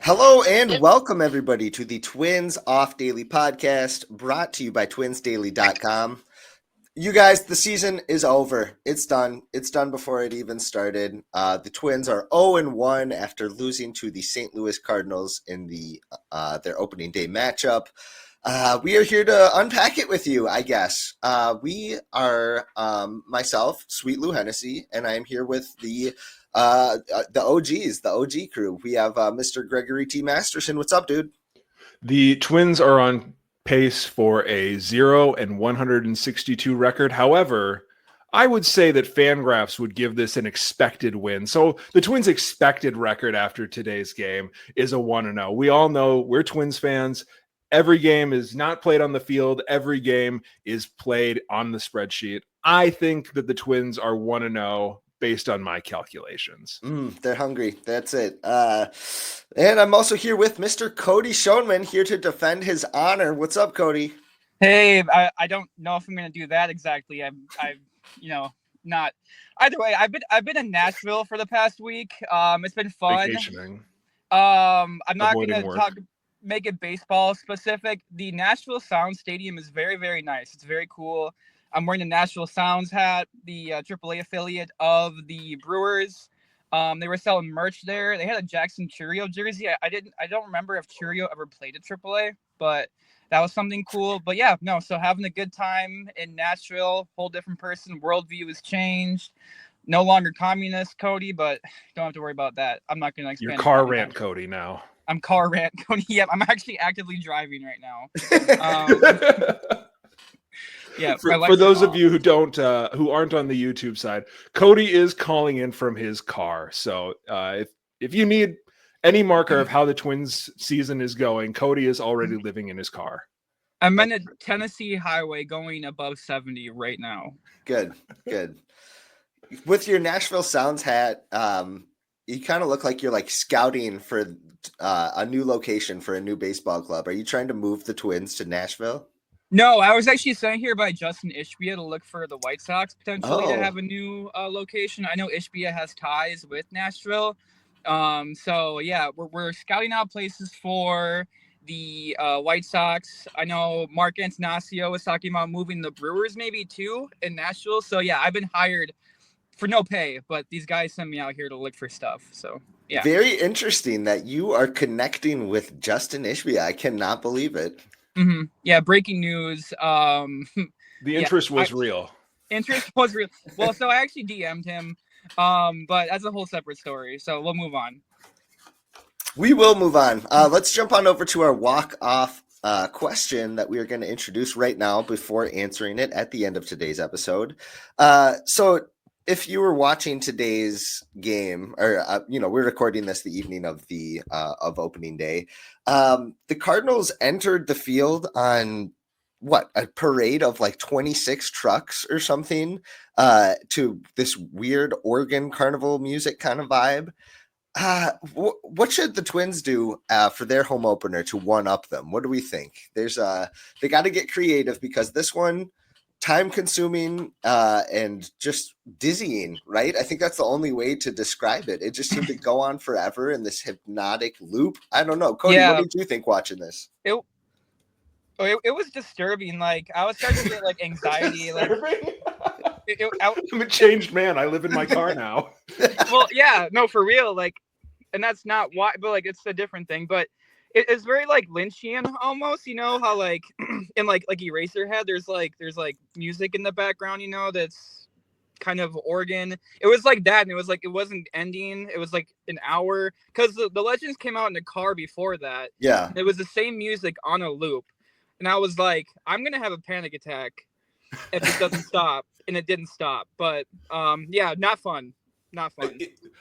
Hello and welcome everybody to the Twins Off Daily podcast brought to you by twinsdaily.com. You guys, the season is over. It's done. It's done before it even started. The Twins are 0-1 after losing to the St. Louis Cardinals in their opening day matchup. We are here to unpack it with you, I guess. We are myself, Sweet Lou Hennessy, and I am here with the OGs, the OG crew. We have Mr. Gregory T. Masterson. What's up, dude? The Twins are on pace for a 0-162 record. However, I would say that Fangraphs would give this an expected win. So the Twins' expected record after today's game is a 1-0. We all know we're Twins fans. Every game is not played on the field. Every game is played on the spreadsheet. I think that the Twins are 1-0 based on my calculations. They're hungry. That's it. And I'm also here with Mr. Cody Schoenman, here to defend his honor. What's up, Cody? Hey, I don't know if I'm going to do that exactly. I've not. Either way, I've been in Nashville for the past week. It's been fun. Vacationing. I'm not going Avoiding to make it baseball specific. The Nashville Sound Stadium is very, very nice. It's very cool. I'm wearing the Nashville Sounds hat, the AAA affiliate of the Brewers. They were selling merch there. They had a Jackson Churio jersey. I don't remember if Churio ever played at AAA, but that was something cool. But yeah, no. So having a good time in Nashville, whole different person. Worldview has changed. No longer communist, Cody, but don't have to worry about that. I'm not going to expand. Your car rant, Cody. Now I'm car rant, Cody. Yep, I'm actually actively driving right now. Yeah, for those of you who aren't on the YouTube side, Cody is calling in from his car. So if you need any marker of how the Twins season is going, Cody is already living in his car. I'm on a Tennessee highway going above 70 right now. Good. With your Nashville Sounds hat, you kind of look like you're like scouting for a new location for a new baseball club. Are you trying to move the Twins to Nashville? No, I was actually sent here by Justin Ishbia to look for the White Sox potentially to have a new location. I know Ishbia has ties with Nashville. So yeah, we're scouting out places for the White Sox. I know Mark Antanasio was talking about moving the Brewers maybe too in Nashville. So yeah, I've been hired for no pay, but these guys sent me out here to look for stuff. So yeah. Very interesting that you are connecting with Justin Ishbia. I cannot believe it. Mm-hmm. Yeah, breaking news. The interest was real. Interest was real. Well, so I actually DM'd him, but that's a whole separate story. So we'll move on. We will move on. Let's jump on over to our walk-off question that we are going to introduce right now before answering it at the end of today's episode. So if you were watching today's game, or we're recording this the evening of the of opening day. The Cardinals entered the field on a parade of like 26 trucks or something to this weird Oregon carnival music kind of vibe. What should the Twins do for their home opener to one up them? What do we think? They got to get creative because this one, time consuming and just dizzying, right? I think that's the only way to describe it. It just seemed to go on forever in this hypnotic loop. I don't know. Cody, What did you think watching this? It was disturbing. Like I was starting to get like anxiety. I'm a changed man. I live in my car now. Well, yeah, no, for real. Like, and that's not why, but like it's a different thing. But it's very like Lynchian almost, how like in like Eraserhead, there's like music in the background, that's kind of organ. It was like that, and it was like it wasn't ending. It was like an hour because the Legends came out in the car before that. Yeah, it was the same music on a loop, and I was like, I'm gonna have a panic attack if it doesn't stop, and it didn't stop. But yeah, not fun. Not fun.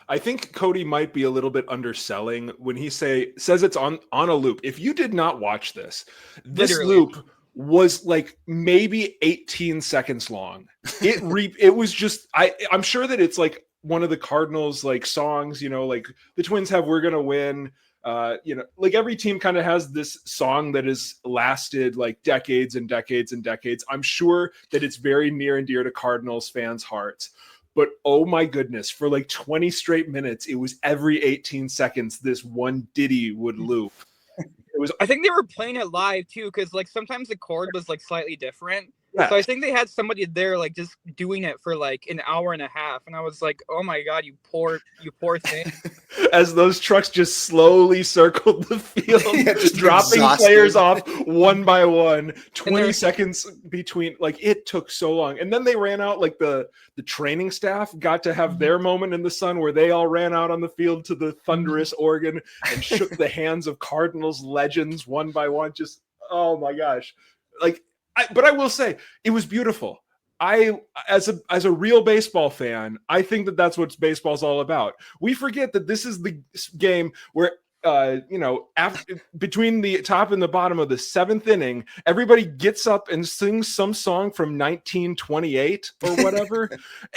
I think Cody might be a little bit underselling when he says it's on a loop. If you did not watch this Literally. Loop was like maybe 18 seconds long. It was just I'm sure that it's like one of the Cardinals like songs, like the Twins have "We're Gonna Win." Like every team kind of has this song that has lasted like decades and decades and decades. I'm sure that it's very near and dear to Cardinals fans' hearts. But oh my goodness, for like 20 straight minutes, it was every 18 seconds this one ditty would loop. It was. I think they were playing it live too, because like sometimes the chord was like slightly different. Yeah. So I think they had somebody there like just doing it for like an hour and a half, and I was like, "Oh my god, you poor thing!" As those trucks just slowly circled the field, just dropping exhausted. players off one by one, 20 there's- seconds between. Like, it took so long. And then they ran out, like the training staff got to have their moment in the sun where they all ran out on the field to the thunderous organ and shook the hands of Cardinals legends one by one. Just, oh my gosh. Like, but I will say, it was beautiful. As a real baseball fan, I think that that's what baseball's all about. We forget that this is the game where between the top and the bottom of the seventh inning, everybody gets up and sings some song from 1928 or whatever,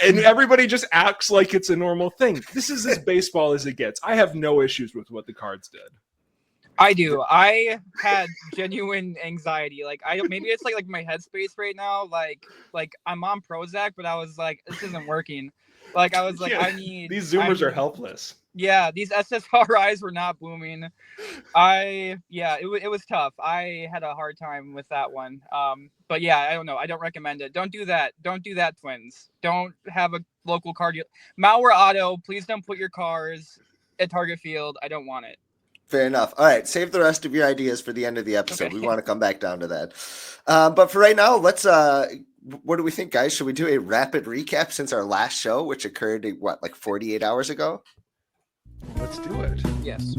and everybody just acts like it's a normal thing. This is as baseball as it gets. I have no issues with what the Cards did. I do. I had genuine anxiety. Like maybe it's like my headspace right now. Like I'm on Prozac, but I was like, this isn't working. Like I was like, Yeah, I need these Zoomers are helpless. Yeah, these SSRIs were not booming. It was tough. I had a hard time with that one. But yeah, I don't know. I don't recommend it. Don't do that. Don't do that, Twins. Don't have a local Mauer Auto. Please don't put your cars at Target Field. I don't want it. Fair enough. All right, save the rest of your ideas for the end of the episode. Okay. We want to come back down to that. But for right now, let's. What do we think, guys? Should we do a rapid recap since our last show, which occurred like 48 hours ago? Let's do it. Yes.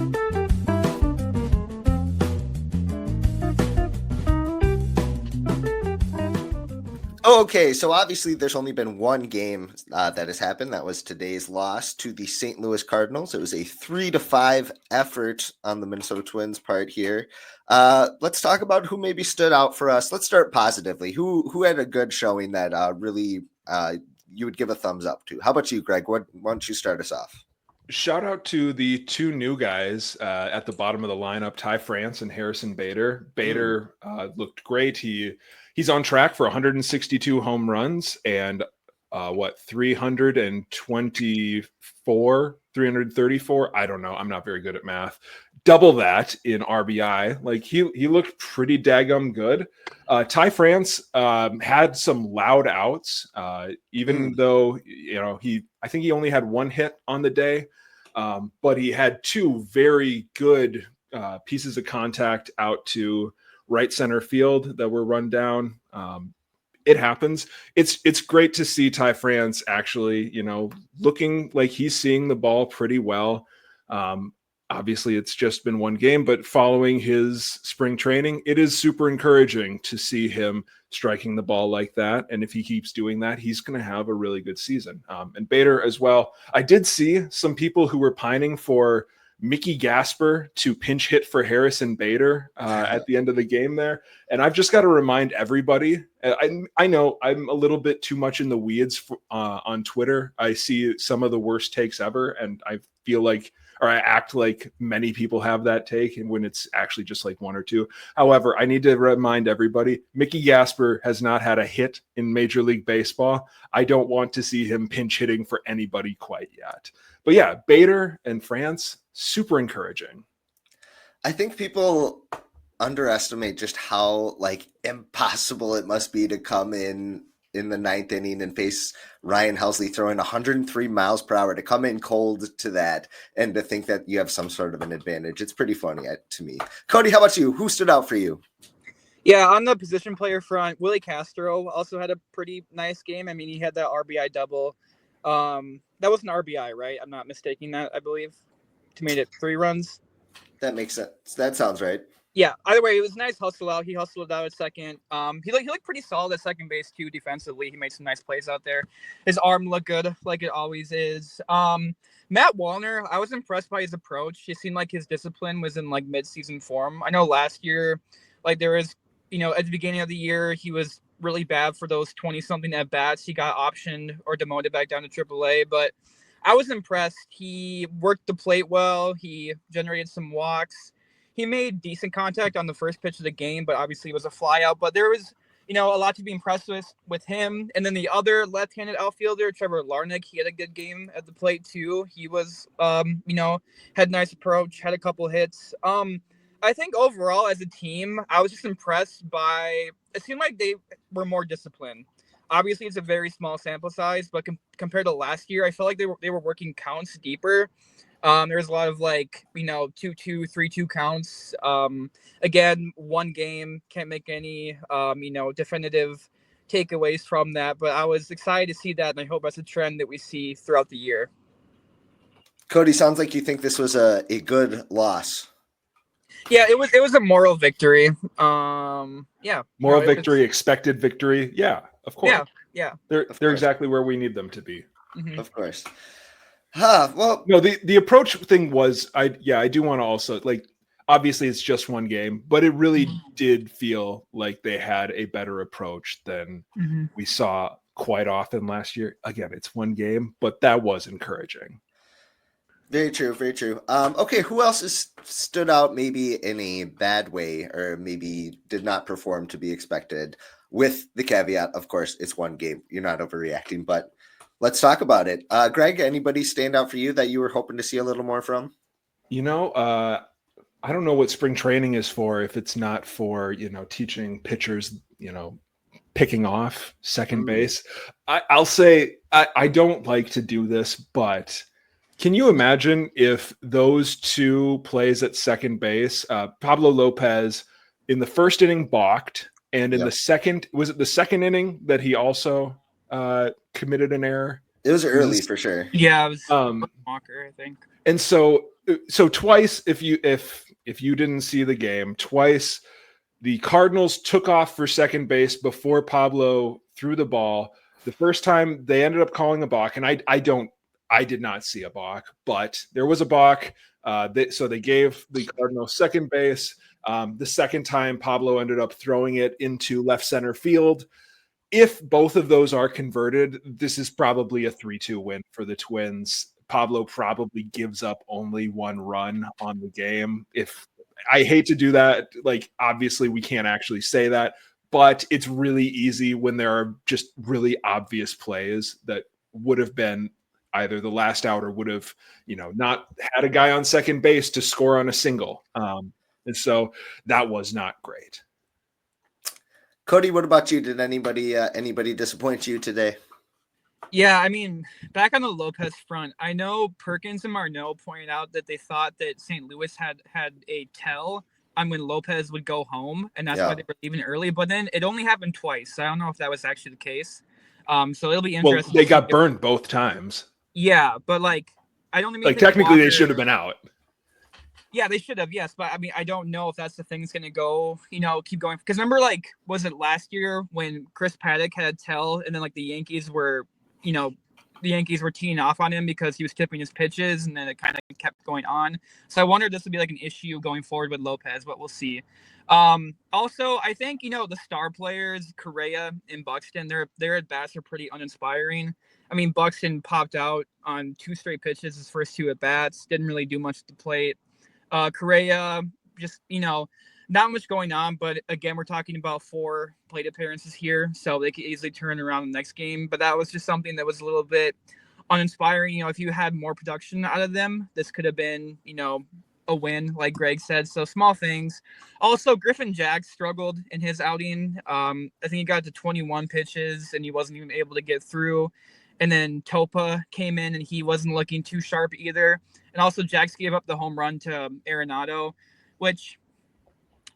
Oh, okay, so obviously there's only been one game that has happened. That was today's loss to the St. Louis Cardinals. It was a 3-5 effort on the Minnesota Twins part here. Let's talk about who maybe stood out for us. Let's start positively. Who had a good showing that really you would give a thumbs up to? How about you, Greg? Why don't you start us off? Shout out to the two new guys at the bottom of the lineup, Ty France and Harrison Bader. Bader looked great. He's on track for 162 home runs and 334. I don't know. I'm not very good at math. Double that in RBI. Like he looked pretty daggum good. Ty France had some loud outs, even though I think he only had one hit on the day. But he had two very good pieces of contact out to right center field that were run down. It happens. It's great to see Ty France actually, looking like he's seeing the ball pretty well. Obviously, it's just been one game, but following his spring training, it is super encouraging to see him striking the ball like that. And if he keeps doing that, he's going to have a really good season. And Bader as well. I did see some people who were pining for Mickey Gasper to pinch hit for Harrison Bader at the end of the game there. And I've just got to remind everybody, I know I'm a little bit too much in the weeds on Twitter. I see some of the worst takes ever, and I feel like, or I act like many people have that take, and when it's actually just like one or two. However, I need to remind everybody, Mickey Gasper has not had a hit in Major League Baseball. I don't want to see him pinch hitting for anybody quite yet. But yeah, Bader and France, super encouraging. I think people underestimate just how impossible it must be to come in the ninth inning and face Ryan Helsley throwing 103 miles per hour, to come in cold to that and to think that you have some sort of an advantage. It's pretty funny to me. Cody, how about you? Who stood out for you? Yeah, on the position player front, Willie Castro also had a pretty nice game. I mean, he had that RBI double. That was an RBI, right? I'm not mistaking that, I believe. To made it 3 runs. That makes sense. That sounds right. Yeah, either way, it was a nice hustle out. He hustled out at second. He looked pretty solid at second base too defensively. He made some nice plays out there. His arm looked good, like it always is. Matt Wallner, I was impressed by his approach. It seemed like his discipline was in midseason form. I know last year, there was, at the beginning of the year, he was really bad for those 20-something at bats. He got optioned or demoted back down to AAA, but I was impressed. He worked the plate well. He generated some walks. He made decent contact on the first pitch of the game, but obviously it was a fly out. But it a lot to be impressed with him. And then the other left-handed outfielder, Trevor Larnach, he had a good game at the plate too. He was, had a nice approach, had a couple hits. I think overall as a team, I was just impressed by. It seemed like they were more disciplined. Obviously, it's a very small sample size, but compared to last year, I felt like they were working counts deeper. There's a lot of 2-2, 3-2 counts. Again, one game, can't make any definitive takeaways from that, but I was excited to see that, and I hope that's a trend that we see throughout the year. Cody, sounds like you think this was a good loss. Yeah, it was a moral victory. Moral victory, expected victory. Yeah, of course. Yeah. They're exactly where we need them to be. Mm-hmm. Of course. Well, no, the approach thing was, I do want to also, obviously it's just one game, but it really did feel like they had a better approach than we saw quite often last year. Again, it's one game, but that was encouraging. Very true. Very true. Okay. Who else has stood out maybe in a bad way or maybe did not perform to be expected, with the caveat, of course, it's one game. You're not overreacting, but let's talk about it. Greg, anybody stand out for you that you were hoping to see a little more from? I don't know what spring training is for if it's not for, teaching pitchers, picking off second base. I'll say I don't like to do this, but can you imagine if those two plays at second base, Pablo Lopez in the first inning balked, and in the second, was it the second inning that he also committed an error? It was early for sure. Yeah, it was Walker, I think. And so twice, if you didn't see the game, twice the Cardinals took off for second base before Pablo threw the ball. The first time they ended up calling a balk, and I did not see a balk, but there was a balk. So they gave the Cardinals second base. The second time, Pablo ended up throwing it into left center field. If both of those are converted, this is probably a 3-2 win for the Twins. Pablo probably gives up only one run on the game. If I hate to do that, obviously we can't actually say that, but it's really easy when there are just really obvious plays that would have been either the last out or would have, not had a guy on second base to score on a single. And so that was not great. Cody, what about you? Did anybody disappoint you today? Yeah, I mean, back on the Lopez front, I know Perkins and Marneau pointed out that they thought that St. Louis had a tell on when Lopez would go home, and that's why they were leaving early. But then it only happened twice. So I don't know if that was actually the case. So it'll be interesting. Well, they got burned both times. Yeah, but I don't mean technically they should have been out. Yeah, they should have, yes. But I mean, I don't know if that's the thing that's going to go, keep going. Because remember, was it last year when Chris Paddock had a tell and then the Yankees were, teeing off on him because he was tipping his pitches, and then it kind of kept going on. So I wonder if this would be an issue going forward with Lopez, but we'll see. Also, I think, the star players, Correa and Buxton, their at-bats are pretty uninspiring. I mean, Buxton popped out on 2 straight pitches, his first 2 at-bats, didn't really do much at the plate. Correa, just, not much going on, but again, we're talking about 4 plate appearances here, so they could easily turn around the next game. But that was just something that was a little bit uninspiring. If you had more production out of them, this could have been, a win, like Greg said. So small things. Also, Griffin Jack struggled in his outing. I think he got to 21 pitches, and he wasn't even able to get through. And then Topa came in, and he wasn't looking too sharp either. And also, Jax gave up the home run to Arenado, which,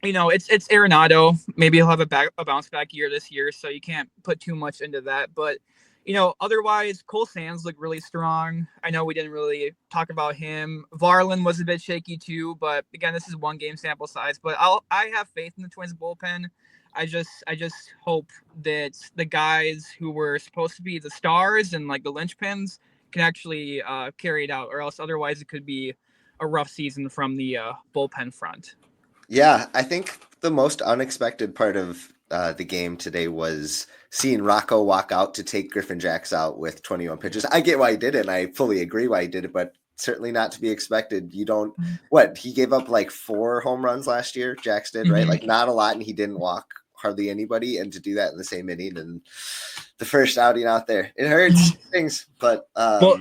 it's Arenado. Maybe he'll have a bounce back year this year, so you can't put too much into that. But, otherwise, Cole Sands looked really strong. I know we didn't really talk about him. Varlin was a bit shaky too, but again, this is 1 game sample size. But I have faith in the Twins bullpen. I just hope that the guys who were supposed to be the stars and the linchpins can actually carry it out, or else otherwise it could be a rough season from the bullpen front. Yeah, I think the most unexpected part of the game today was seeing Rocco walk out to take Griffin Jax out with 21 pitches. I get why he did it, and I fully agree why he did it, but certainly not to be expected. You don't, he gave up 4 home runs last year, Jax did, right? Not a lot, and he didn't walk hardly anybody, and to do that in the same inning and the first outing out there, it hurts things. But well,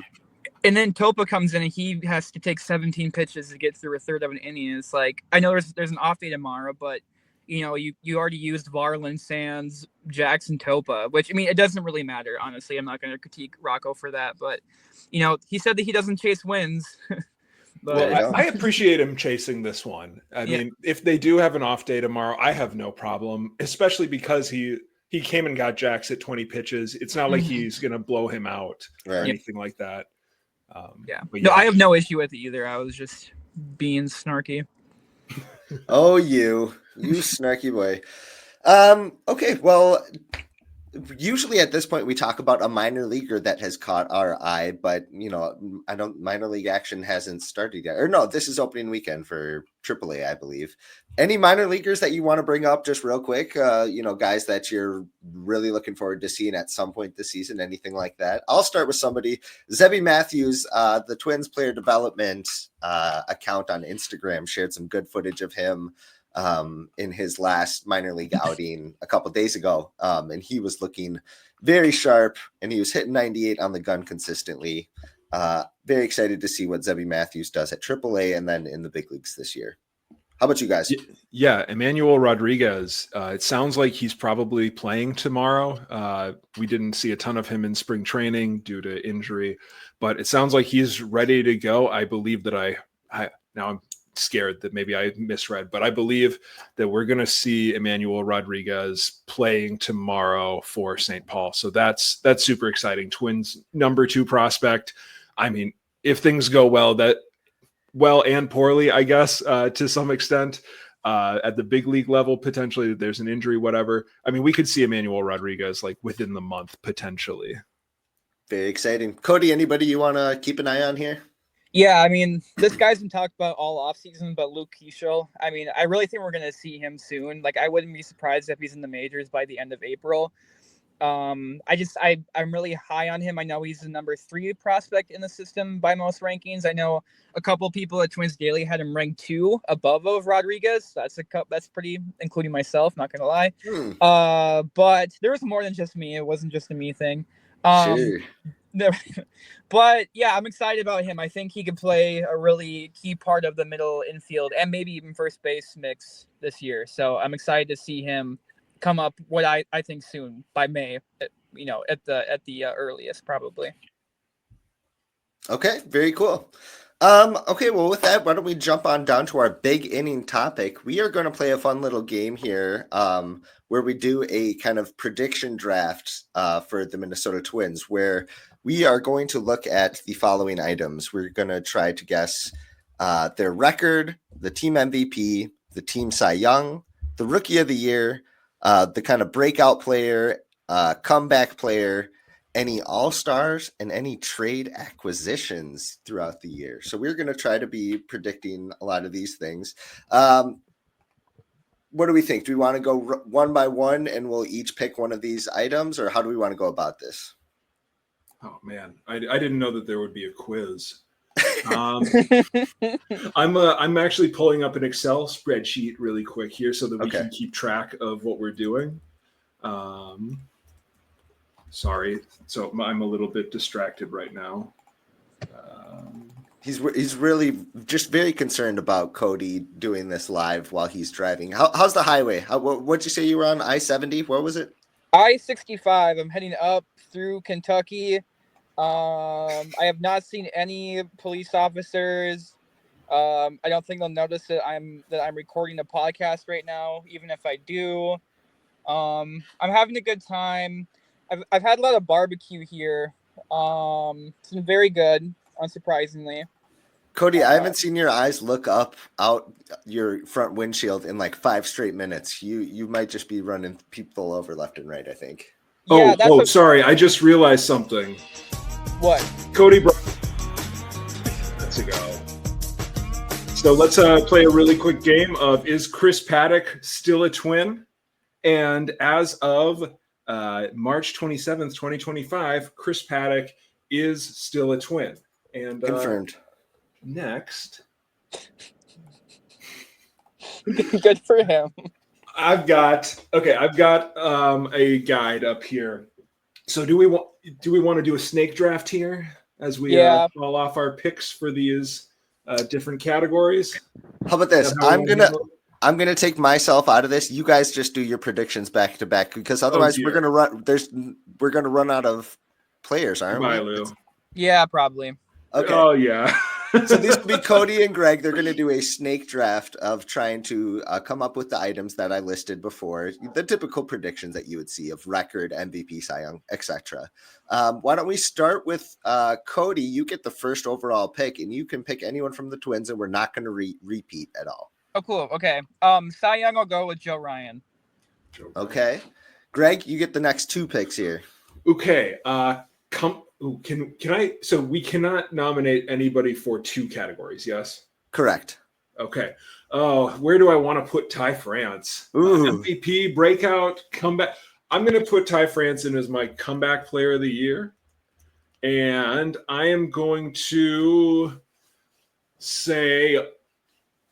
and then Topa comes in and he has to take 17 pitches to get through a third of an inning. It's like, I know there's an off day tomorrow, but you already used Varland, Sands, Jackson, Topa, which, I mean, it doesn't really matter, honestly. I'm not going to critique Rocco for that, but he said that he doesn't chase wins. But well, I appreciate him chasing this one. I mean, if they do have an off day tomorrow, I have no problem, especially because he came and got Jax at 20 pitches. It's not like he's going to blow him out or anything like that. No, I have no issue with it either. I was just being snarky. Oh, you snarky boy. Okay, well, usually at this point we talk about a minor leaguer that has caught our eye, but minor league action hasn't started yet. Or no, this is opening weekend for AAA, I believe. Any minor leaguers that you want to bring up just real quick? Guys that you're really looking forward to seeing at some point this season, anything like that? I'll start with somebody. Zebby Matthews, the Twins player development account on Instagram, shared some good footage of him in his last minor league outing a couple days ago. And he was looking very sharp and he was hitting 98 on the gun consistently. Very excited to see what Zebby Matthews does at AAA and then in the big leagues this year. How about you guys? Yeah, Emmanuel Rodriguez. It sounds like he's probably playing tomorrow. We didn't see a ton of him in spring training due to injury, but it sounds like he's ready to go. I believe that now I'm scared that maybe I misread, but I believe that we're going to see Emmanuel Rodriguez playing tomorrow for St. Paul. So that's super exciting. Twins number 2 prospect. I mean, if things go well and poorly, I guess, to some extent, at the big league level, potentially there's an injury, whatever. I mean, we could see Emmanuel Rodriguez like within the month, potentially. Very exciting. Cody, anybody you want to keep an eye on here? Yeah, I mean, this guy's been talked about all offseason, but Luke Keeschel, I mean, I really think we're going to see him soon. Like, I wouldn't be surprised if he's in the majors by the end of April. I'm really high on him. I know he's the number 3 prospect in the system by most rankings. I know a couple people at Twins Daily had him ranked 2 above of Rodriguez. That's pretty, including myself, not gonna lie. But there was more than just me. It wasn't just a me thing. Sure. But yeah, I'm excited about him. I think he could play a really key part of the middle infield and maybe even first base mix this year. So I'm excited to see him come up what I think soon by May, at the earliest probably. Okay, very cool. Okay, well, with that, why don't we jump on down to our big inning topic? We are going to play a fun little game here where we do a kind of prediction draft for the Minnesota Twins, where we are going to look at the following items. We're going to try to guess their record, the team MVP, the team Cy Young, the rookie of the year, the kind of breakout player, comeback player, any all-stars, and any trade acquisitions throughout the year. So we're going to try to be predicting a lot of these things. What do we think? Do we want to go one by one and we'll each pick one of these items, or how do we want to go about this? Oh man, I didn't know that there would be a quiz. I'm actually pulling up an Excel spreadsheet really quick here so that we can keep track of what we're doing. Sorry, so I'm a little bit distracted right now. He's really just very concerned about Cody doing this live while he's driving. How's the highway? What'd you say you were on? I-70? What was it? I-65. I'm heading up through Kentucky. I have not seen any police officers. I don't think they'll notice that I'm recording a podcast right now, even if I do. I'm having a good time. I've had a lot of barbecue here. It's been very good, unsurprisingly. Cody, I haven't seen your eyes look up out your front windshield in like 5 straight minutes. You might just be running people over left and right, I think. Yeah, sorry. I just realized something. What? Cody brought minutes ago. So let's play a really quick game of Is Chris Paddock Still a Twin? And as of March 27th, 2025, Chris Paddock is still a Twin. And confirmed. Next. Good for him. I've got a guide up here. So do we want to do a snake draft here as we call off our picks for these different categories? How about this? I'm gonna take myself out of this. You guys just do your predictions back to back because otherwise we're gonna run out of players, aren't we? Lou. Yeah, probably. Okay. Oh yeah. So these will be Cody and Greg. They're going to do a snake draft of trying to come up with the items that I listed before, the typical predictions that you would see of record, MVP, Cy Young, etc. Why don't we start with Cody? You get the first overall pick, and you can pick anyone from the Twins, and we're not going to repeat at all. Oh, cool. Okay. Cy Young, I'll go with Joe Ryan. Okay. Greg, you get the next two picks here. Okay. Can I? So we cannot nominate anybody for two categories. Yes. Correct. Okay. Oh, where do I want to put Ty France? MVP, breakout, comeback. I'm going to put Ty France in as my comeback player of the year, and I am going to say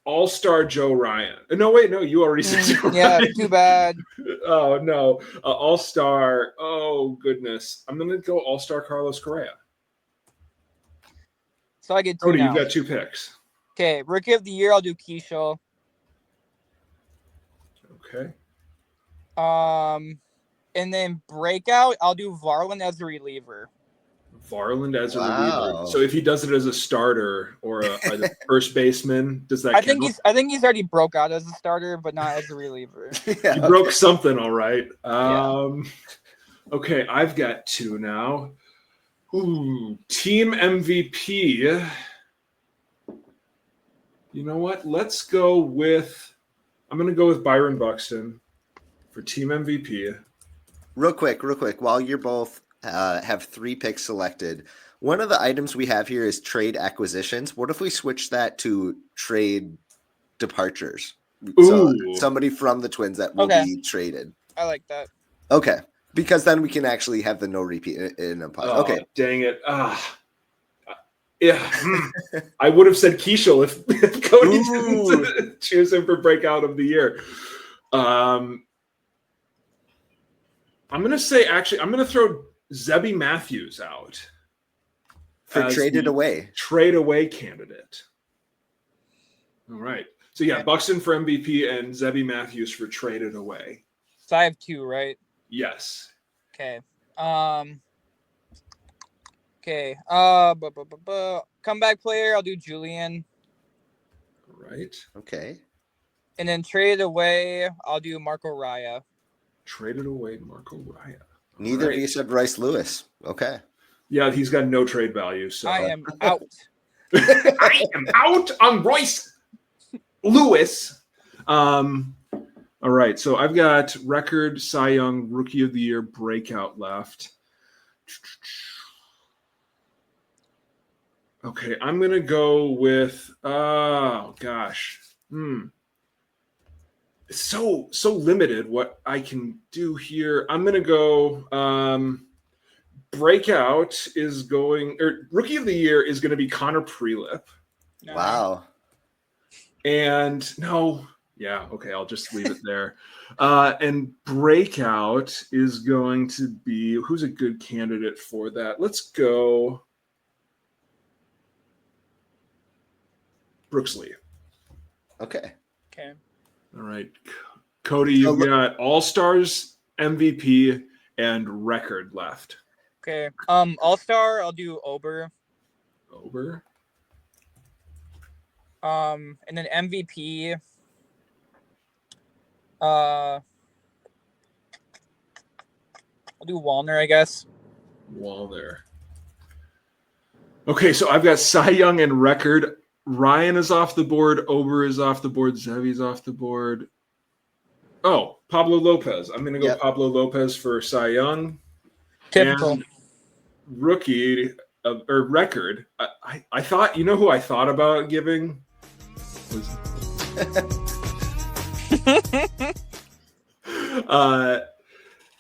All-Star Joe Ryan. No, wait, no, you already said Joe Ryan. Too bad. Oh, no. All-Star. Oh, goodness. I'm going to go All-Star Carlos Correa. So I get two Cody, now. you've got two picks. Okay, Rookie of the Year, I'll do Keishel. Okay. And then Breakout, I'll do Varland as a reliever. Varland as a reliever. So if he does it as a starter or a first baseman, does that? I think he's already broke out as a starter, but not as a reliever. He broke something, all right. Okay, I've got two now. Ooh, team MVP. You know what? Let's go with. I'm going to go with Byron Buxton for team MVP. Real quick, while you're both have three picks selected, one of the items we have here is trade acquisitions. What if we switch that to trade departures? Ooh. So somebody from the Twins that will be traded. I like that. Okay, because then we can actually have the no repeat in a pot. Okay, dang it. Yeah, I would have said Keishel if Cody didn't choose him for breakout of the year. I'm going to say, I'm going to throw Zebby Matthews out for traded away candidate. All right. So yeah, Buxton for MVP and Zebby Matthews for traded away. So I have two, right? Yes. Okay. Okay. Comeback player, I'll do Julian. All right. Okay. And then traded away, I'll do Marco Raya. Traded away Marco Raya. Neither of you said Bryce Lewis. Okay. Yeah, he's got no trade value. So I am out. I am out on Bryce Lewis. All right. So I've got record Cy Young Rookie of the Year breakout left. Okay, I'm gonna go with it's so limited what I can do here. I'm gonna go breakout is going, or Rookie of the Year is gonna be Connor Prelip. Wow. And I'll just leave it there. And breakout is going to be, who's a good candidate for that? Let's go Brooks Lee. Okay. All right. Cody, you've got All-Stars, MVP, and record left. Okay. All-Star, I'll do Ober. And then MVP. I'll do Wallner, I guess. Wallner. Okay, so I've got Cy Young and record. Ryan is off the board. Ober is off the board. Zevy's off the board. Oh, Pablo Lopez. I'm going to go Pablo Lopez for Cy Young. Typical. And rookie or record. I thought, you know who I thought about giving?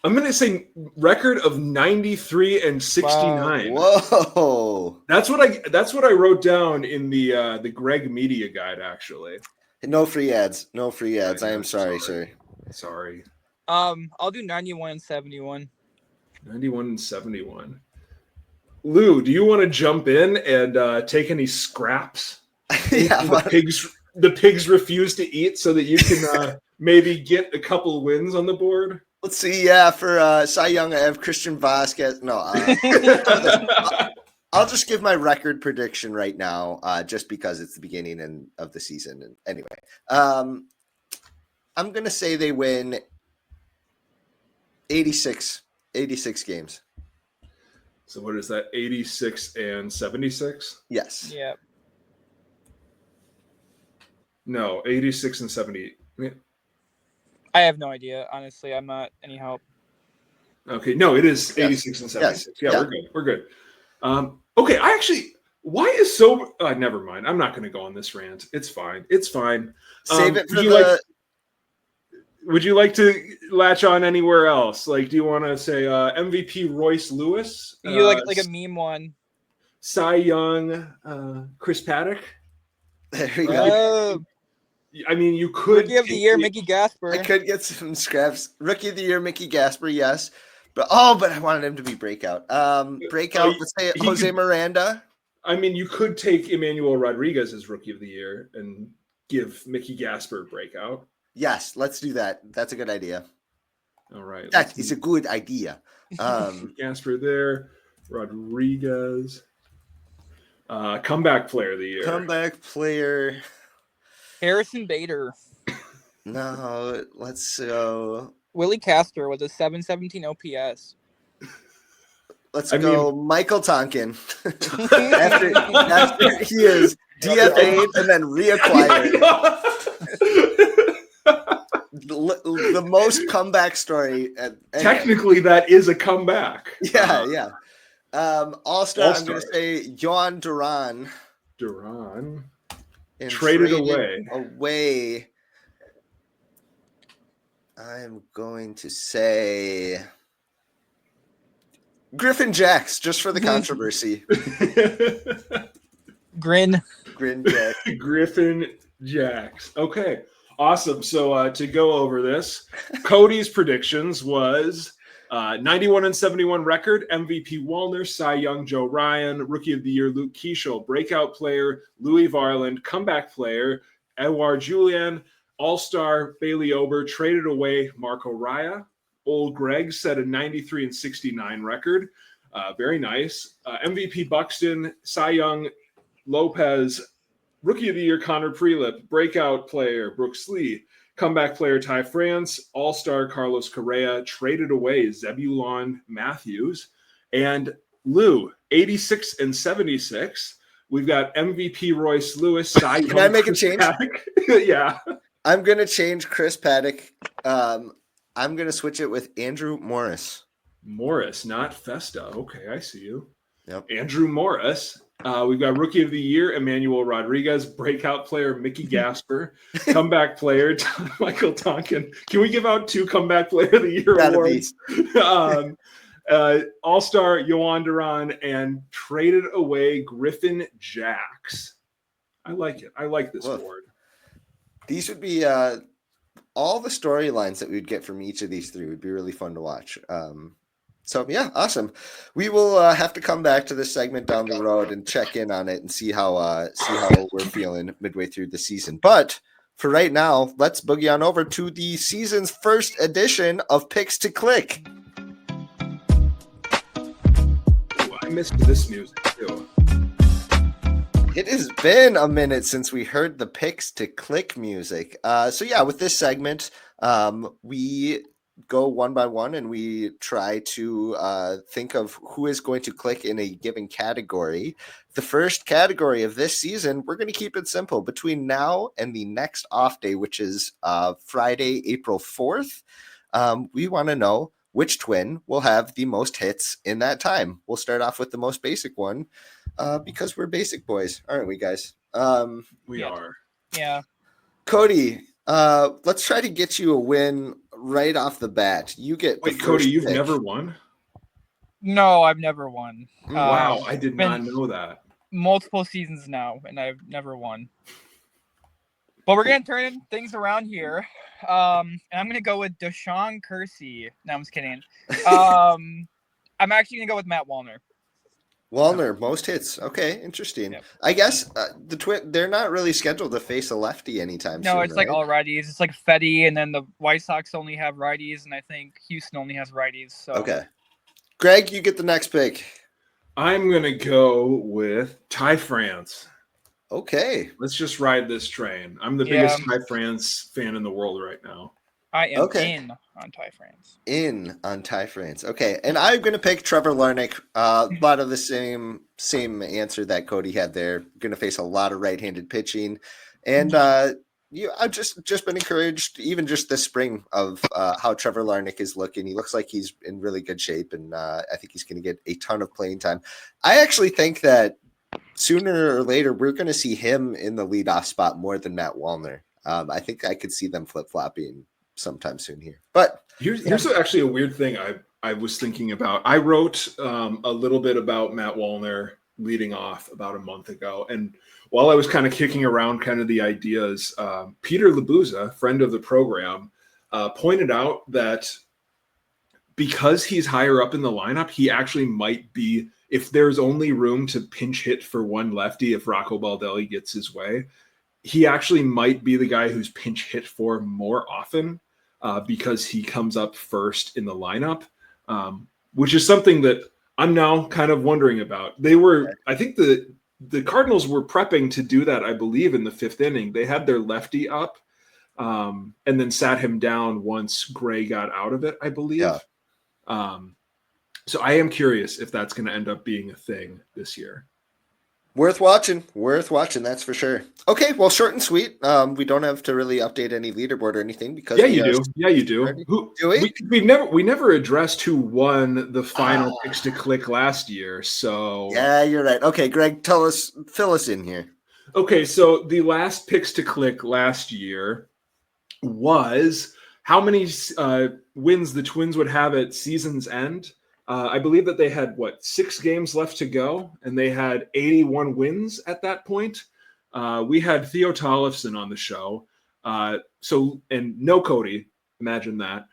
I'm going to say record of 93 and 69. Wow. Whoa. That's what I wrote down in the Greg Media Guide, actually. No free ads. I am sorry, sir. Sorry. I'll do 91 and 71. 91 and 71. Lou, do you want to jump in and take any scraps? Yeah, The pigs refuse to eat, so that you can maybe get a couple wins on the board. let's see. Yeah, for Cy Young, I have Christian Vasquez. No, I'll just give my record prediction right now, just because it's the beginning of the season. And anyway, I'm gonna say they win 86 games. So what is that? 86 and 76? Yes. Yeah. No, 86 and 70. I have no idea. Honestly, I'm not any help. Okay, no, it is 86 and 76. Yeah, we're good. Okay, why is so? Never mind. I'm not going to go on this rant. It's fine. Save it for would you like to latch on anywhere else? Like, do you want to say MVP Royce Lewis? You like a meme one. Cy Young, Chris Paddock. There we go. I mean, you could. Rookie of the year, Mickey Gasper. I could get some scraps. Rookie of the year, Mickey Gasper, yes. But I wanted him to be breakout. Let's say Jose Miranda. I mean, you could take Emmanuel Rodriguez as Rookie of the Year and give Mickey Gasper a breakout. Yes, let's do that. That's a good idea. All right. That is a good idea. Gasper there. Rodriguez. Comeback player of the year. Comeback player. Harrison Bader. No, let's go. Willie Castor with a 717 OPS. Let's go Michael Tonkin. after he is DFA'd and then reacquired. The most comeback story. Technically, that is a comeback. Yeah. All-star, I'm going to say Johan Duran. Traded away. I'm going to say Griffin Jacks, just for the controversy. Grin Jack. Griffin Jacks. Okay, awesome. So to go over this, Cody's predictions was 91 and 71 record, MVP Wallner, Cy Young Joe Ryan, Rookie of the Year Luke Keeschel, breakout player Louis Varland, comeback player Edouard Julien, All-Star Bailey Ober, traded away Marco Raya. Ol Gregg set a 93 and 69 record. Very nice. MVP Buxton, Cy Young Lopez, Rookie of the Year Connor Prelip, breakout player Brooks Lee, comeback player Ty France, All-Star Carlos Correa, traded away Zebulon Matthews, and Lou, 86 and 76. We've got MVP Royce Lewis. Can I make a change? Yeah. I'm going to change Chris Paddock. I'm going to switch it with Andrew Morris. Morris, not Festa. Okay, I see you. Yep. Andrew Morris. We've got Rookie of the Year, Emmanuel Rodriguez, breakout player, Mickey Gasper, comeback player, Michael Tonkin. Can we give out 2 comeback player of the year awards? All-Star Yohan Duran, and traded away Griffin Jacks. I like it. I like this board. These would be all the storylines that we'd get from each of these 3 would be really fun to watch. So yeah, awesome. We will have to come back to this segment down the road and check in on it and see how we're feeling midway through the season. But for right now, let's boogie on over to the season's first edition of Picks to Click. Ooh, I missed this music too. It has been a minute since we heard the Picks to Click music. So yeah, with this segment, we go one by one and we try to think of who is going to click in a given category. The first category of this season, we're going to keep it simple. Between now and the next off day, which is Friday, April 4th, we want to know which twin will have the most hits in that time. We'll start off with the most basic one because we're basic boys, aren't we, guys? We are. Yeah. Cody, let's try to get you a win right off the bat. You get Wait, Cody, you've never won? No, I've never won. Wow, I did not know that. Multiple seasons now, and I've never won. But we're gonna turn things around here. And I'm gonna go with Deshaun Kersey. No, I'm just kidding. I'm actually gonna go with Matt Wallner. Wallner, most hits. Okay, interesting. Yep. I guess they're not really scheduled to face a lefty anytime soon. No, it's like right? all righties. It's like Fetty, and then the White Sox only have righties, and I think Houston only has righties. So Okay. Greg, you get the next pick. I'm going to go with Ty France. Okay. Let's just ride this train. I'm the biggest Ty France fan in the world right now. I am in on Ty France. In on Ty France. Okay. And I'm going to pick Trevor Larnach. A lot of the same answer that Cody had there. Going to face a lot of right-handed pitching. And I've just been encouraged, even just this spring, of how Trevor Larnach is looking. He looks like he's in really good shape, and I think he's going to get a ton of playing time. I actually think that sooner or later, we're going to see him in the leadoff spot more than Matt Wallner. I think I could see them flip-flopping sometime soon here. But here's actually a weird thing I was thinking about. I wrote a little bit about Matt Wallner leading off about a month ago. And while I was kind of kicking around kind of the ideas, Peter Labuza, friend of the program, pointed out that because he's higher up in the lineup, he actually might be, if there's only room to pinch hit for one lefty, if Rocco Baldelli gets his way, he actually might be the guy who's pinch hit for more often because he comes up first in the lineup, which is something that I'm now kind of wondering about. I think the Cardinals were prepping to do that, I believe, in the fifth inning. They had their lefty up and then sat him down once Gray got out of it, I believe. Yeah. So I am curious if that's going to end up being a thing this year. Worth watching, that's for sure. Okay, well, short and sweet. We don't have to really update any leaderboard or anything because you do. Do we? We never addressed who won the final picks to click last year. So yeah, you're right. Okay, Greg, fill us in here. Okay, so the last picks to click last year was how many wins the Twins would have at season's end. I believe that they had 6 games left to go, and they had 81 wins at that point. We had Theo Tollefson on the show. And no Cody, imagine that.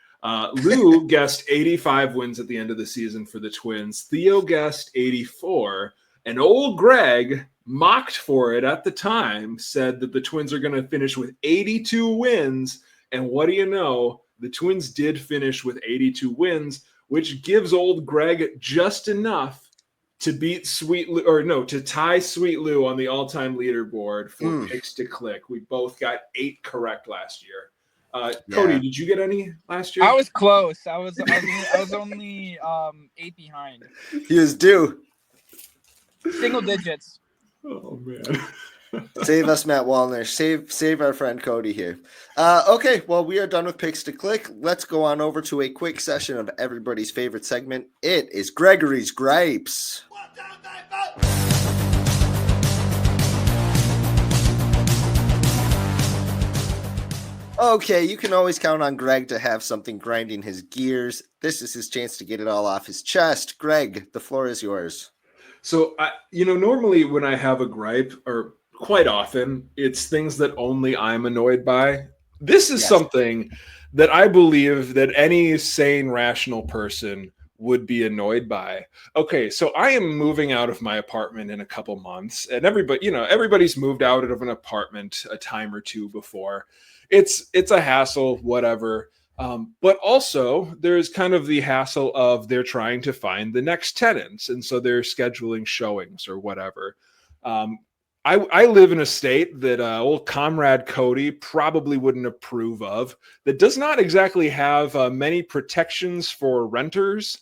Lou guessed 85 wins at the end of the season for the Twins. Theo guessed 84, and Ol Gregg mocked for it at the time, said that the Twins are going to finish with 82 wins. And what do you know? The Twins did finish with 82 wins, which gives Ol Gregg just enough to beat to tie Sweet Lou on the all-time leaderboard for picks to click. We both got 8 correct last year. Cody, did you get any last year? I was close. I was only 8 behind. He was due. Single digits. Oh man. Save us, Matt Wallner. Save our friend Cody here. Okay, well, we are done with picks to click. Let's go on over to a quick session of everybody's favorite segment. It is Gregory's Gripes. Okay, you can always count on Greg to have something grinding his gears. This is his chance to get it all off his chest. Greg, the floor is yours. So, normally when I have a gripe, or quite often, it's things that only I'm annoyed by. This is something that I believe that any sane, rational person would be annoyed by. Okay, so I am moving out of my apartment in a couple months, and everybody's moved out of an apartment a time or two before. It's a hassle, whatever. But also there's kind of the hassle of they're trying to find the next tenants. And so they're scheduling showings or whatever. I live in a state that old comrade Cody probably wouldn't approve of, that does not exactly have many protections for renters,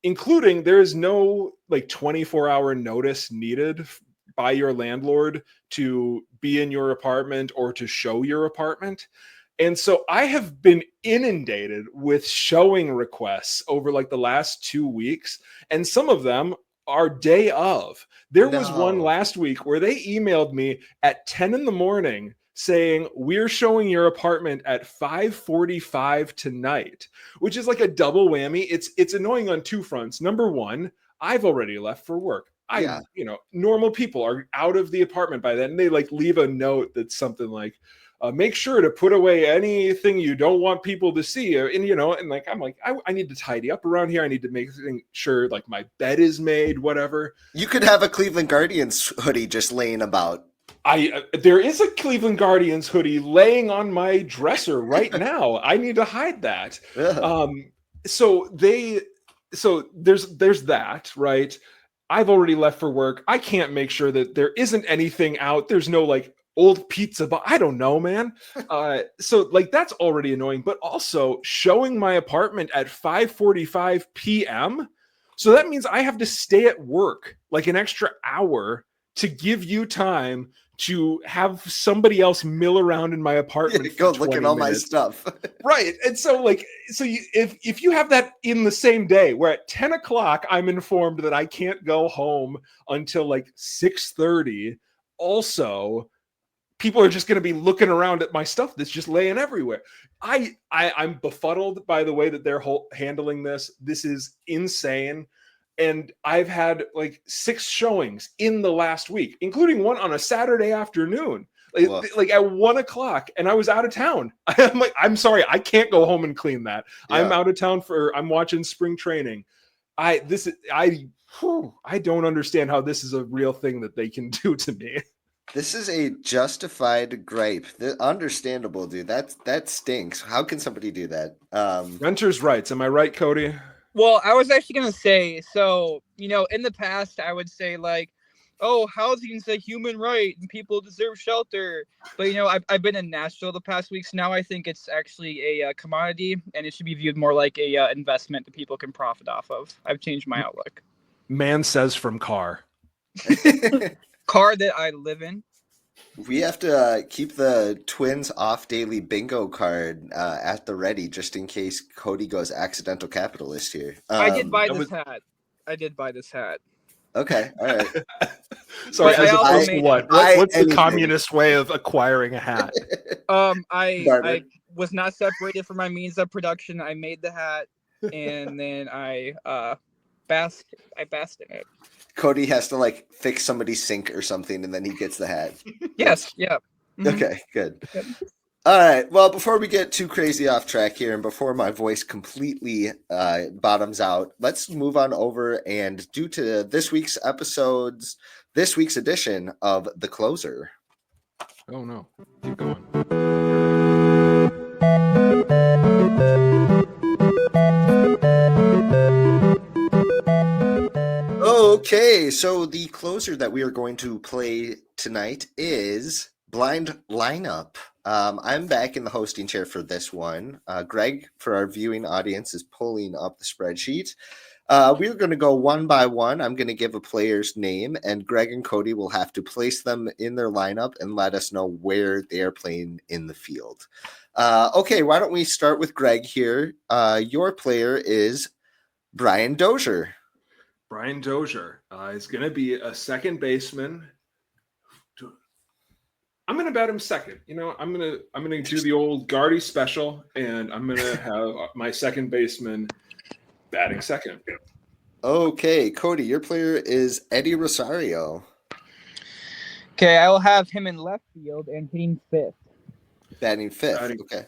including there is no 24-hour notice needed by your landlord to be in your apartment or to show your apartment. And so I have been inundated with showing requests over the last 2 weeks, and some of them are day of. There was one last week where they emailed me at 10 in the morning saying, we're showing your apartment at 5:45 tonight, which is like a double whammy. It's annoying on 2 fronts. Number one, I've already left for work. Normal people are out of the apartment by then. And they like leave a note that's something like, make sure to put away anything you don't want people to see. And, and like, I'm like, I need to tidy up around here. I need to make sure like my bed is made, whatever. You could have a Cleveland Guardians hoodie just laying about. There is a Cleveland Guardians hoodie laying on my dresser right now. I need to hide that. So there's that, right? I've already left for work. I can't make sure that there isn't anything out. There's no like old pizza, but I don't know, man. So like that's already annoying, but also showing my apartment at 5:45 p.m. So that means I have to stay at work like an extra hour to give you time to have somebody else mill around in my apartment. Go look at all my stuff. Right. And so if you have that in the same day where at 10 o'clock, I'm informed that I can't go home until like 6:30. Also, people are just going to be looking around at my stuff that's just laying everywhere. I'm befuddled by the way that they're handling this. This is insane. And I've had like 6 showings in the last week, including one on a Saturday afternoon, like at 1 o'clock, and I was out of town. I'm like, I'm sorry, I can't go home and clean that. Yeah. I'm out of town I'm watching spring training. I don't understand how this is a real thing that they can do to me. This is a justified gripe. Understandable, dude. That stinks. How can somebody do that? Renters' rights. Am I right, Cody? Well, I was actually going to say, so, in the past, I would say like, oh, housing's a human right and people deserve shelter. But, I've been in Nashville the past weeks. Now I think it's actually a commodity and it should be viewed more like a investment that people can profit off of. I've changed my outlook. Man says from car. Car that I live in. We have to keep the Twins off daily bingo card at the ready just in case Cody goes accidental capitalist here. I did buy this hat. Okay, all right. Sorry, as opposed to what? What's the communist way of acquiring a hat? I was not separated from my means of production. I made the hat, and then I basked in it. Cody has to like fix somebody's sink or something, and then he gets the hat. Yes. Yeah. Mm-hmm. Okay. Good. Yep. All right. Well, before we get too crazy off track here, and before my voice completely bottoms out, let's move on over and due to this week's edition of The Closer. Oh no! Keep going. Okay, so the closer that we are going to play tonight is Blind Lineup. I'm back in the hosting chair for this one. Greg, for our viewing audience, is pulling up the spreadsheet. We're going to go one by one. I'm going to give a player's name, and Greg and Cody will have to place them in their lineup and let us know where they are playing in the field. Okay, why don't we start with Greg here? Your player is Brian Dozier. Brian Dozier is going to be a second baseman. I'm going to bat him second. I'm going to do the old Guardy special, and I'm going to have my second baseman batting second. Okay, Cody, your player is Eddie Rosario. Okay, I will have him in left field and hitting fifth. Batting fifth. Okay.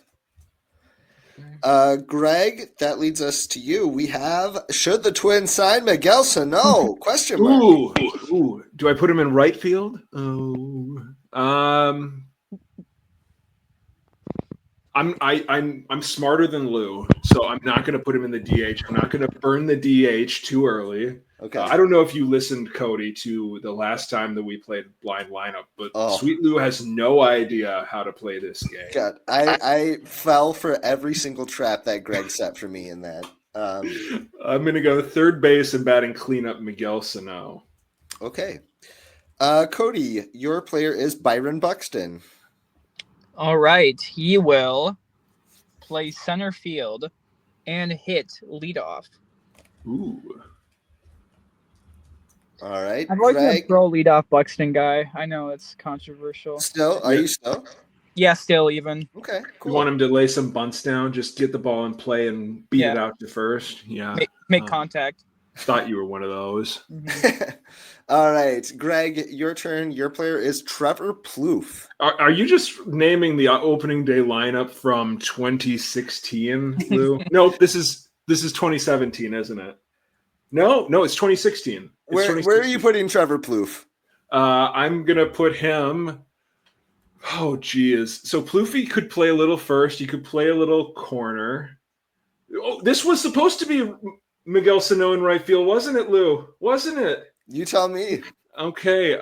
Greg, that leads us to you. We have, should the Twins sign Miguel Sano? Question mark. Ooh. Do I put him in right field? Oh. I'm smarter than Lou, so I'm not going to put him in the DH. I'm not going to burn the DH too early. Okay. I don't know if you listened, Cody, to the last time that we played Blind Lineup, but Sweet Lou has no idea how to play this game. God, I fell for every single trap that Greg set for me in that. I'm going to go third base and batting cleanup Miguel Sano. Okay. Cody, your player is Byron Buxton. All right. He will play center field and hit leadoff. Ooh. All right. I'm always going to throw leadoff Buxton guy. I know it's controversial. Still? Are you still? Yeah, still even. Okay, cool. You want him to lay some bunts down, just get the ball in play and beat it out to first? Yeah. Make contact. Thought you were one of those. All right, Greg, your turn. Your player is Trevor Plouffe. Are you just naming the opening day lineup from 2016, Lou? No, this is 2017, isn't it? No, it's 2016. Where are you putting Trevor Plouffe? I'm gonna put him. Oh, geez. So Plouffe could play a little first. He could play a little corner. Oh, this was supposed to be Miguel Sano in right field, wasn't it, Lou? Wasn't it? You tell me. Okay.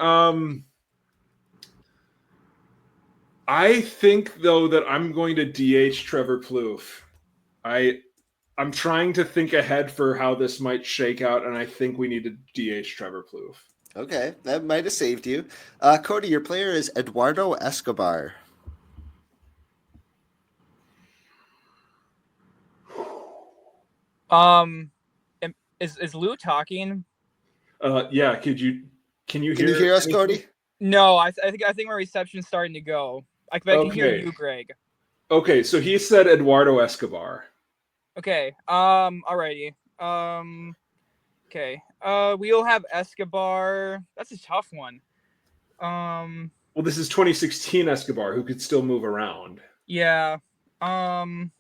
I think though that I'm going to DH Trevor Plouffe. I'm trying to think ahead for how this might shake out, and I think we need to DH Trevor Plouffe. Okay, that might have saved you. Cody, your player is Eduardo Escobar. Is Lou talking? Yeah. Can you hear? Can you hear us, anything? No, Cody? I think my reception's starting to go. I can hear you, Greg. Okay, so he said Eduardo Escobar. Okay. Alrighty. Okay. We'll have Escobar. That's a tough one. Well, this is 2016 Escobar, who could still move around. Yeah.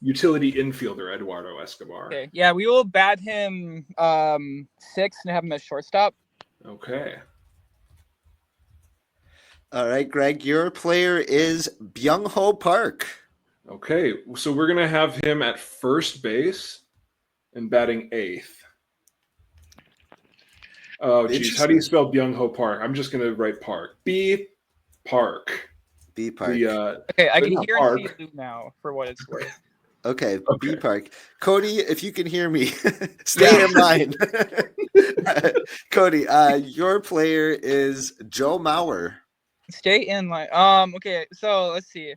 Utility infielder Eduardo Escobar. Okay. Yeah, we will bat him 6 and have him as shortstop. Okay. All right, Greg, your player is Byung-Ho Park. Okay, so we're going to have him at first base and batting 8th. Oh, geez. How do you spell Byung-Ho Park? I'm just going to write Park. B Park. B Park. Okay, I can hear and see Lou now for what it's worth. Okay, B Park. Cody, if you can hear me, stay in line. Cody, your player is Joe Mauer. Stay in line. Okay, so let's see.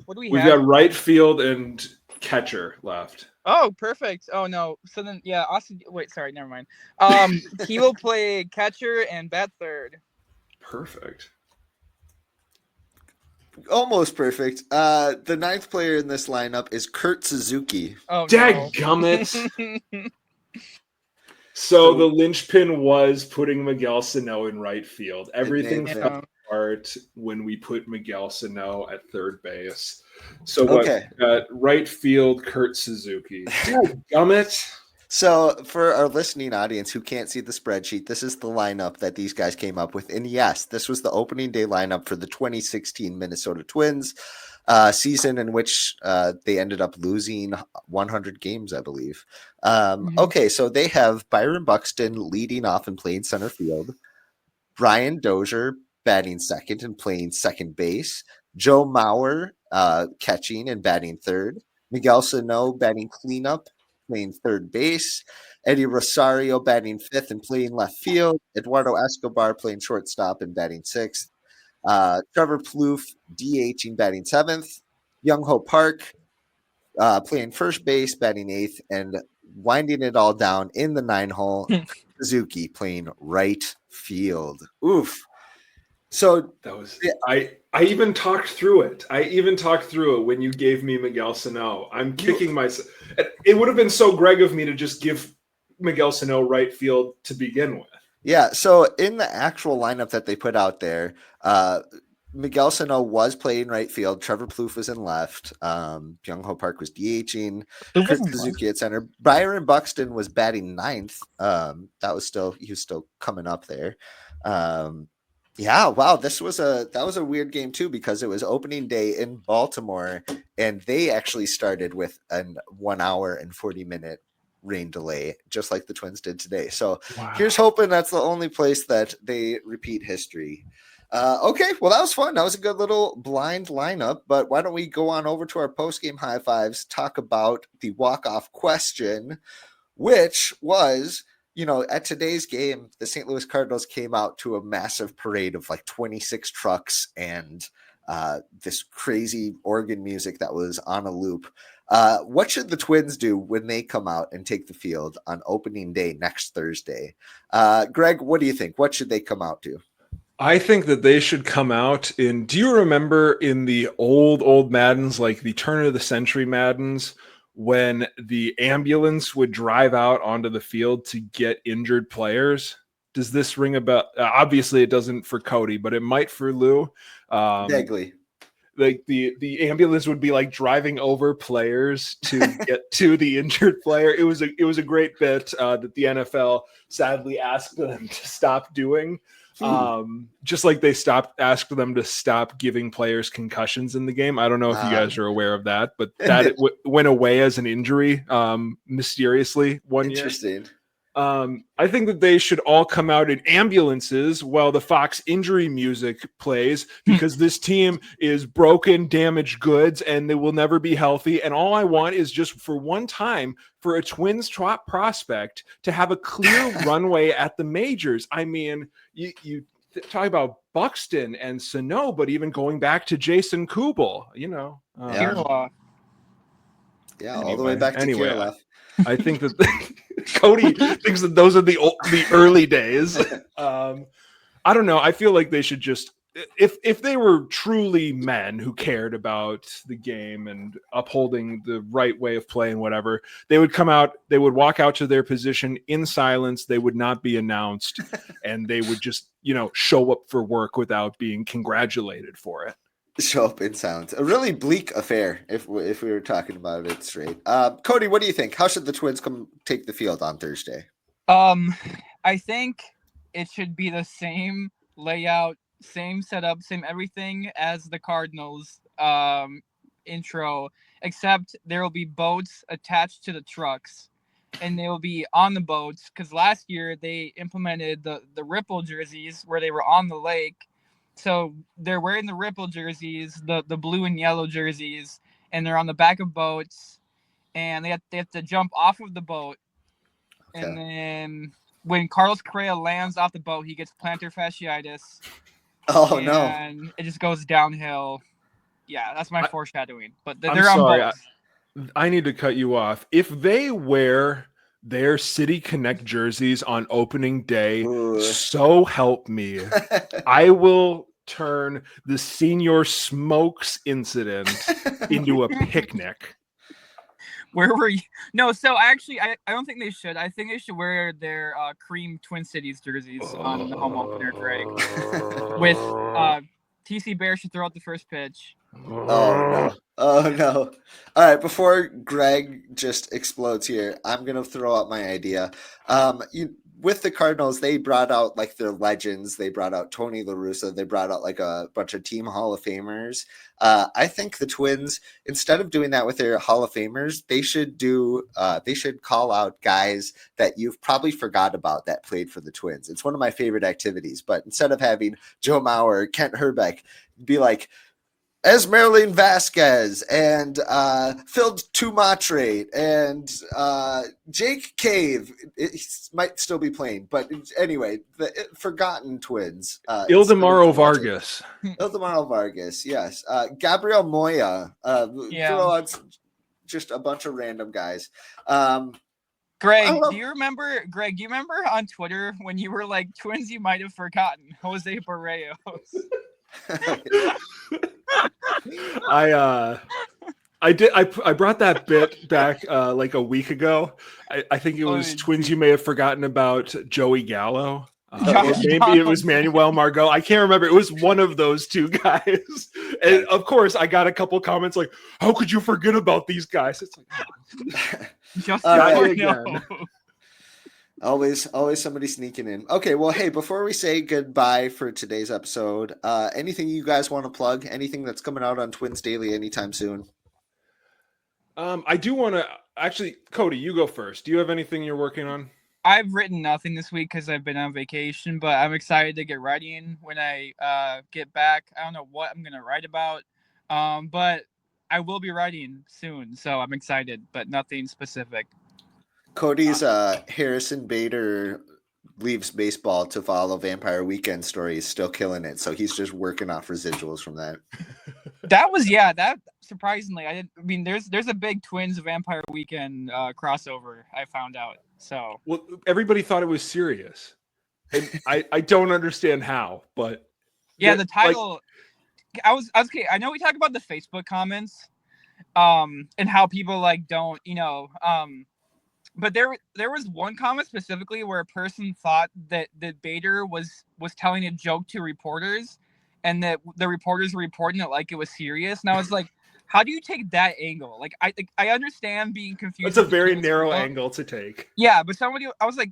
What do we have? We've got right field and catcher left. Oh, perfect. Oh no. So then Austin wait, sorry, never mind. He will play catcher and bat third. Perfect. Almost perfect. The 9th player in this lineup is Kurt Suzuki. Oh, dadgummit. So the linchpin was putting Miguel Sano in right field. Everything fell apart when we put Miguel Sano at third base. So right field, Kurt Suzuki. Dadgummit. So for our listening audience who can't see the spreadsheet, this is the lineup that these guys came up with. And yes, this was the opening day lineup for the 2016 Minnesota Twins season in which they ended up losing 100 games, I believe. Okay, so they have Byron Buxton leading off and playing center field, Brian Dozier batting second and playing second base, Joe Mauer catching and batting third, Miguel Sano batting cleanup, playing third base, Eddie Rosario batting fifth and playing left field, Eduardo Escobar playing shortstop and batting sixth, Trevor Plouffe DHing batting seventh, Byung-Ho Park playing first base, batting eighth, and winding it all down in the 9-hole, Suzuki playing right field. Oof. So that was I even talked through it. When you gave me Miguel Sano. I'm kicking myself. It would have been so Greg of me to just give Miguel Sano right field to begin with. Yeah. So in the actual lineup that they put out there, Miguel Sano was playing right field. Trevor Plouffe was in left. Byung-Ho Park was DHing. Kurt Suzuki at center. Byron Buxton was batting ninth. He was still coming up there. Yeah, wow. That was a weird game too, because it was opening day in Baltimore, and they actually started with a 1 hour and 40-minute rain delay, just like the Twins did today. So Here's hoping that's the only place that they repeat history. Okay, well, that was fun. That was a good little blind lineup, but why don't we go on over to our post-game high fives, talk about the walk-off question, which was, at today's game, the St. Louis Cardinals came out to a massive parade of like 26 trucks and this crazy organ music that was on a loop. What should the Twins do when they come out and take the field on opening day next Thursday? Greg, what do you think? What should they come out to? I think that they should come out do you remember in the old Maddens, like the turn of the century Maddens, when the ambulance would drive out onto the field to get injured players. Does this ring a bell? Obviously, it doesn't for Cody, but it might for Lou. Vaguely. Like the ambulance would be like driving over players to get to the injured player. It was a great bit that the NFL sadly asked them to stop doing. Just like they asked them to stop giving players concussions in the game. I don't know if you guys are aware of that, but that went away as an injury mysteriously one year. Interesting. I think that they should all come out in ambulances while the Fox injury music plays, because this team is broken, damaged goods, and they will never be healthy. And all I want is just for one time for a Twins top prospect to have a clear runway at the majors. I mean, you talk about Buxton and Sano, but even going back to Jason Kubel, Kirilloff. All the way back to Kirilloff. I think that Cody thinks that those are the early days. I don't know. I feel like they should just, if they were truly men who cared about the game and upholding the right way of playing, whatever, they would come out, they would walk out to their position in silence. They would not be announced, and they would just, show up for work without being congratulated for it. Show up in silence. A really bleak affair if we were talking about it straight. Cody, what do you think? How should the Twins come take the field on Thursday? I think it should be the same layout, same setup, same everything as the Cardinals intro, except there will be boats attached to the trucks, and they will be on the boats, because last year they implemented the Ripple jerseys where they were on the lake. So they're wearing the Ripple jerseys, the blue and yellow jerseys, and they're on the back of boats, and they have to jump off of the boat. Okay. And then when Carlos Correa lands off the boat, he gets plantar fasciitis. Oh, no. And it just goes downhill. Yeah, that's my foreshadowing. But they're I'm sorry, on boats. I need to cut you off. If they wear their City Connect jerseys on opening day, so help me, I will turn the Senior Smokes incident into a picnic. Where were you? No, so actually, I don't think they should. I think they should wear their cream Twin Cities jerseys on the home opener, Greg. With TC Bear should throw out the first pitch. Oh no. All right, before Greg just explodes here, I'm gonna throw out my idea. With the Cardinals, they brought out like their legends. They brought out Tony La Russa. They brought out like a bunch of team Hall of Famers. I think the Twins, instead of doing that with their Hall of Famers, they should call out guys that you've probably forgot about that played for the Twins. It's one of my favorite activities. But instead of having Joe Mauer, Kent Herbeck, be like Esmeralyn Vasquez and Phil Tumatre and Jake Cave. He might still be playing, but anyway, the forgotten Twins. Ildemaro Vargas. Ildemaro Vargas, yes. Gabriel Moya. Throw out just a bunch of random guys. Greg, do you remember on Twitter when you were like, Twins you might have forgotten? Jose Barrios. I brought that bit back like a week ago. I think it was Twins you may have forgotten about Joey Gallo. Maybe it was Manuel Margot. I can't remember. It was one of those two guys. And of course, I got a couple comments like, "How could you forget about these guys?" It's like, just again. Always somebody sneaking in. Okay, well, hey, before we say goodbye for today's episode, anything you guys want to plug? Anything that's coming out on Twins Daily anytime soon? I do want to actually, Cody, you go first. Do you have anything you're working on? I've written nothing this week because I've been on vacation, but I'm excited to get writing when I get back. I don't know what I'm going to write about, but I will be writing soon, so I'm excited, but nothing specific. Cody's Harrison Bader leaves baseball to follow Vampire Weekend story is still killing it, so he's just working off residuals from that. That surprisingly, there's a big Twins Vampire Weekend crossover I found out. So everybody thought it was serious, and I don't understand how, but yeah, the title. I was okay. I know we talk about the Facebook comments, and how people like don't, but there was one comment specifically where a person thought that Bader was telling a joke to reporters, and that the reporters were reporting it like it was serious. And I was like, how do you take that angle? Like I understand being confused. That's a very narrow angle to take. Yeah, but I was like,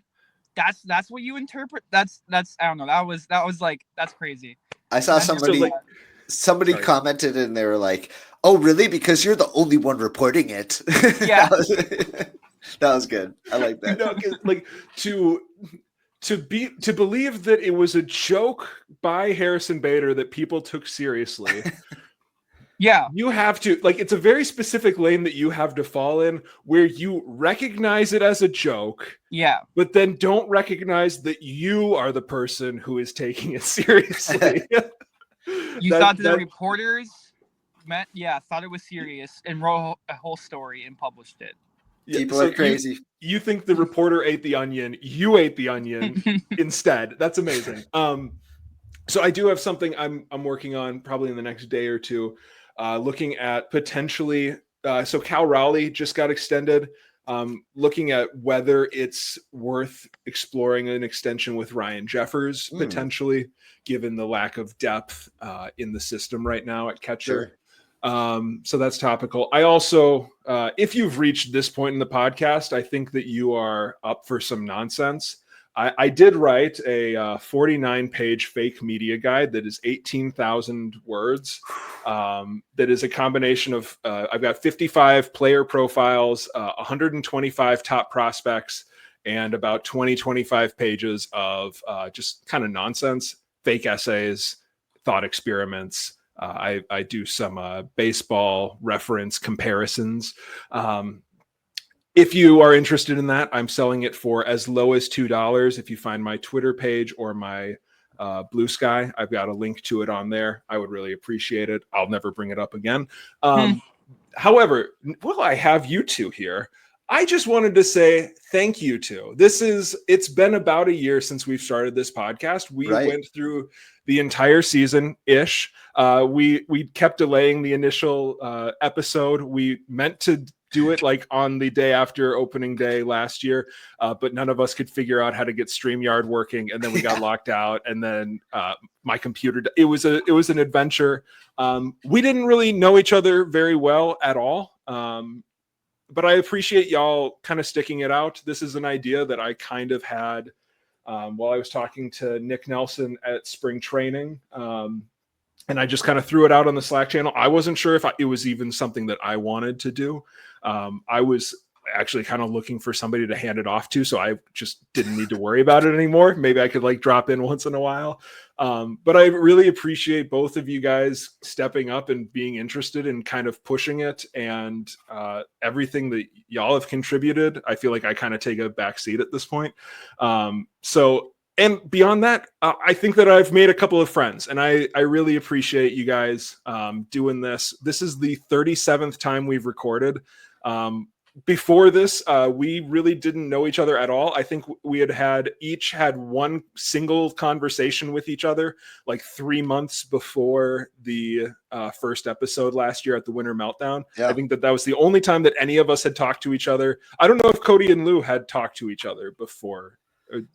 that's what you interpret. That's I don't know. That was like, that's crazy. I saw somebody commented and they were like, "Oh, really? Because you're the only one reporting it." Yeah. That was good. I like that. No, like to believe that it was a joke by Harrison Bader that people took seriously. Yeah. You have to, like, it's a very specific lane that you have to fall in where you recognize it as a joke. Yeah. But then don't recognize that you are the person who is taking it seriously. You thought that the reporters thought it was serious and wrote a whole story and published it. People are crazy. You think the reporter ate the onion. You ate the onion instead. That's amazing. So I do have something I'm working on probably in the next day or two, looking at potentially. So Cal Raleigh just got extended. Looking at whether it's worth exploring an extension with Ryan Jeffers potentially, given the lack of depth in the system right now at catcher. Sure. So that's topical. I also, if you've reached this point in the podcast, I think that you are up for some nonsense. I did write a 49-page fake media guide that is 18,000 words. That is a combination of, I've got 55 player profiles, 125 top prospects, and about 25 pages of just kind of nonsense, fake essays, thought experiments. I do some baseball reference comparisons. If you are interested in that, I'm selling it for as low as $2. If you find my Twitter page or my Blue Sky, I've got a link to it on there. I would really appreciate it. I'll never bring it up again. However, while I have you two here, I just wanted to say thank you to. It's been about a year since we've started this podcast. We went through the entire season-ish. We kept delaying the initial episode. We meant to do it like on the day after opening day last year, but none of us could figure out how to get StreamYard working, and then we got locked out, and then my computer. It was an adventure. We didn't really know each other very well at all. But I appreciate y'all kind of sticking it out. This is an idea that I kind of had while I was talking to Nick Nelson at spring training. And I just kind of threw it out on the Slack channel. I wasn't sure if it was even something that I wanted to do. I was actually kind of looking for somebody to hand it off to, so I just didn't need to worry about it anymore. Maybe I could like drop in once in a while. But I really appreciate both of you guys stepping up and being interested in kind of pushing it, and everything that y'all have contributed. I feel like I kind of take a back seat at this point. And beyond that, I think that I've made a couple of friends, and I really appreciate you guys doing this. This is the 37th time we've recorded. Before this, we really didn't know each other at all. I think we each had one single conversation with each other like 3 months before the first episode last year at the Winter Meltdown. Yeah. I think that was the only time that any of us had talked to each other. I don't know if Cody and Lou had talked to each other before.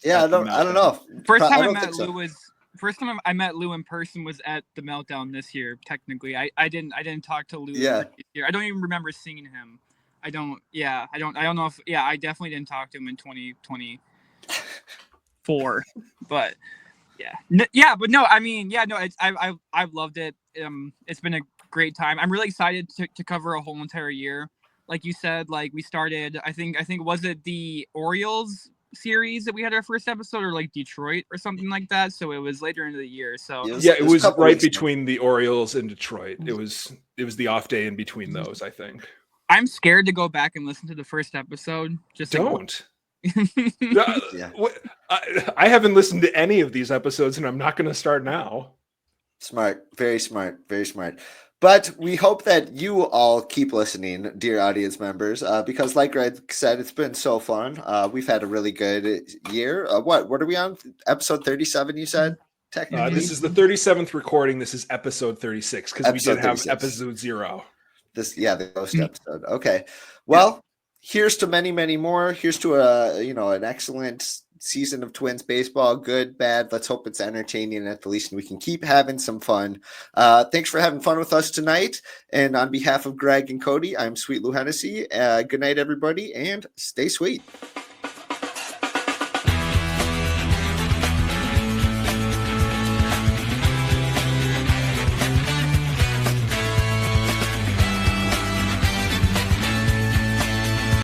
Yeah, I don't know. First time I met Lou in person was at the Meltdown this year. Technically, I didn't talk to Lou this year. I don't even remember seeing him. I don't know if I definitely didn't talk to him in 2024. But but no, I mean, I've loved it. It's been a great time. I'm really excited to cover a whole entire year. Like you said, like we started, I think was it the Orioles series that we had our first episode, or like Detroit or something like that, so it was later into the year. So it was right between the Orioles and Detroit. It was the off day in between those, I think. I'm scared to go back and listen to the first episode. Just don't. I haven't listened to any of these episodes, and I'm not going to start now. Smart, very smart, very smart. But we hope that you all keep listening, dear audience members, because like Greg said, it's been so fun. We've had a really good year. What are we on? Episode 37, you said? Technically, this is the 37th recording. This is episode 36 because we did have episode 0. the ghost episode. Okay. Well, here's to many, many more. Here's to an excellent season of Twins baseball. Good, bad. Let's hope it's entertaining at the least, and we can keep having some fun. Thanks for having fun with us tonight. And on behalf of Greg and Cody, I'm Sweet Lou Hennessy. Good night, everybody, and stay sweet.